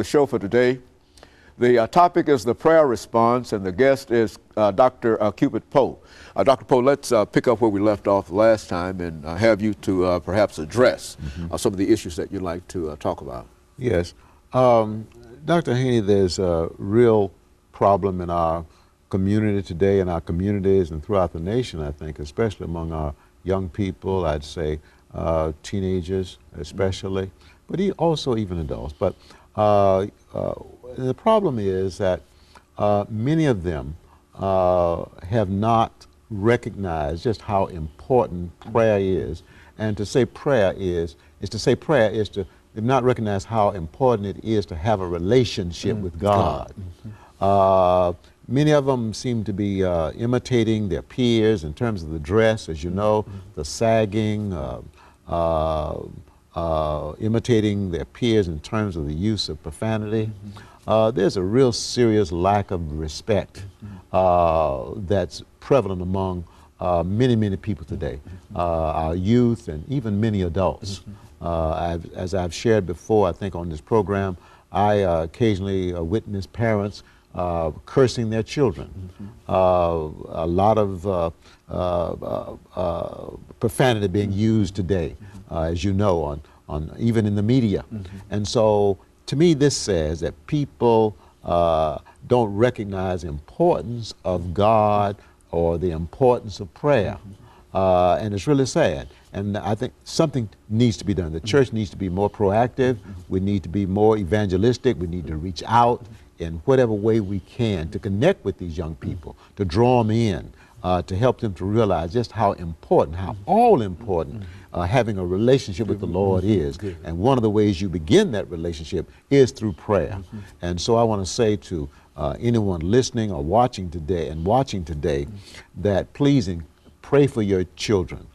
The show for today. The topic is the prayer response, and the guest is Dr. CPoe. Dr. Poe, let's pick up where we left off last time and have you to perhaps address some of the issues that you'd like to talk about. Yes. Dr. Haney, there's a real problem in our community today, in our communities and throughout the nation, I think, especially among our young people, I'd say teenagers especially, but also even adults. But the problem is that many of them have not recognized just how important prayer is. And to say prayer is to not recognize how important it is to have a relationship with God. Many of them seem to be imitating their peers in terms of the dress, as you know, the sagging, imitating their peers in terms of the use of profanity. There's a real serious lack of respect that's prevalent among many people today, our youth and even many adults. As I've shared before, I think on this program, I occasionally witness parents cursing their children. A lot of profanity being used today, as you know, even in the media. And so, to me, this says that people don't recognize the importance of God or the importance of prayer. And it's really sad. And I think something needs to be done. The church needs to be more proactive. We need to be more evangelistic. We need to reach out in whatever way we can to connect with these young people, to draw them in, to help them to realize just how important, how all important having a relationship with the Lord is. And one of the ways you begin that relationship is through prayer. And so I want to say to anyone listening or watching today, that please pray for your children,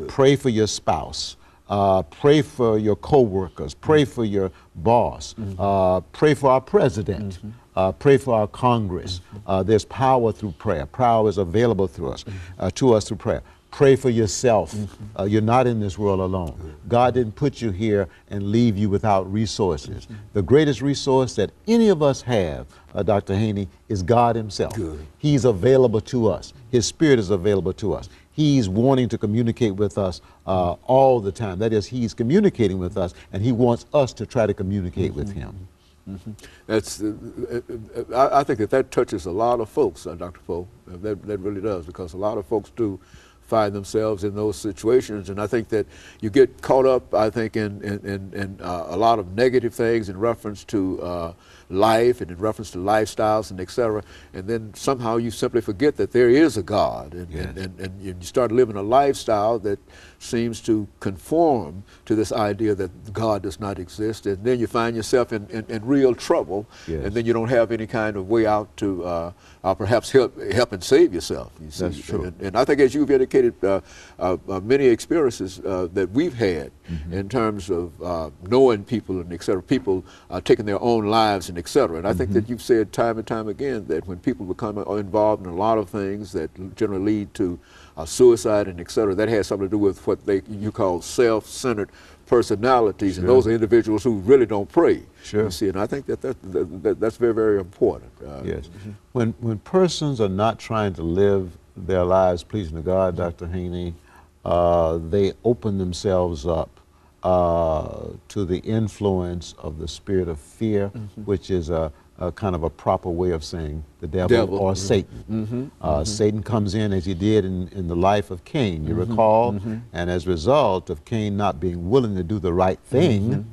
pray for your spouse, pray for your co-workers, pray for your boss, pray for our president, pray for our Congress. There's power through prayer. Power is available through us, to us through prayer. Pray for yourself. You're not in this world alone. God didn't put you here and leave you without resources. The greatest resource that any of us have, Dr. Haney, is God himself. He's available to us. His Spirit is available to us. He's wanting to communicate with us all the time. That is, he's communicating with us, and he wants us to try to communicate with him. That's, I think that touches a lot of folks, Dr. Poe. That really does, because a lot of folks do find themselves in those situations, and I think that you get caught up, I think, in a lot of negative things in reference to life and in reference to lifestyles and etc. And then somehow you simply forget that there is a God, and you start living a lifestyle that seems to conform to this idea that God does not exist, and then you find yourself in real trouble, and then you don't have any kind of way out to perhaps help and save yourself. You see? That's true. And I think, as you've indicated, many experiences that we've had in terms of knowing people and etc., people taking their own lives and etc. And I think that you've said time and time again that when people become involved in a lot of things that generally lead to suicide and etc., that has something to do with what you call self-centered personalities, and those are individuals who really don't pray. You see, and I think that's very important. Yes. When persons are not trying to live their lives pleasing to God, Dr. Haney, they open themselves up to the influence of the spirit of fear, which is a kind of a proper way of saying the devil. Or Satan. Satan comes in, as he did in the life of Cain, you recall, and as a result of Cain not being willing to do the right thing,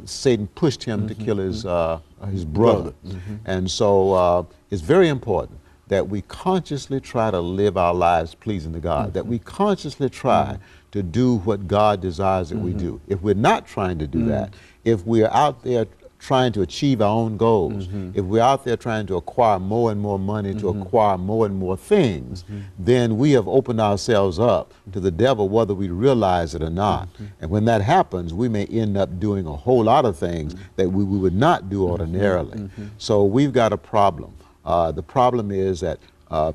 Satan pushed him to kill his brother. And so it's very important that we consciously try to live our lives pleasing to God, that we consciously try to do what God desires that we do. If we're not trying to do that, if we're out there trying to achieve our own goals, if we're out there trying to acquire more and more money, to acquire more and more things, then we have opened ourselves up to the devil, whether we realize it or not. And when that happens, we may end up doing a whole lot of things that we would not do ordinarily. So we've got a problem. The problem is that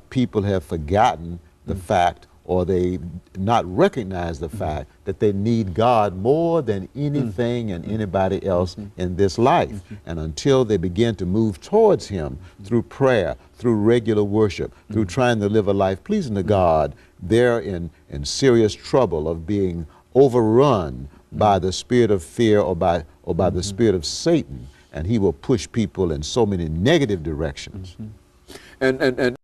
people have forgotten the fact or they not recognize the fact that they need God more than anything and anybody else in this life. And until they begin to move towards Him through prayer, through regular worship, through trying to live a life pleasing to God, they're in serious trouble of being overrun by the spirit of fear or by the spirit of Satan, and he will push people in so many negative directions. And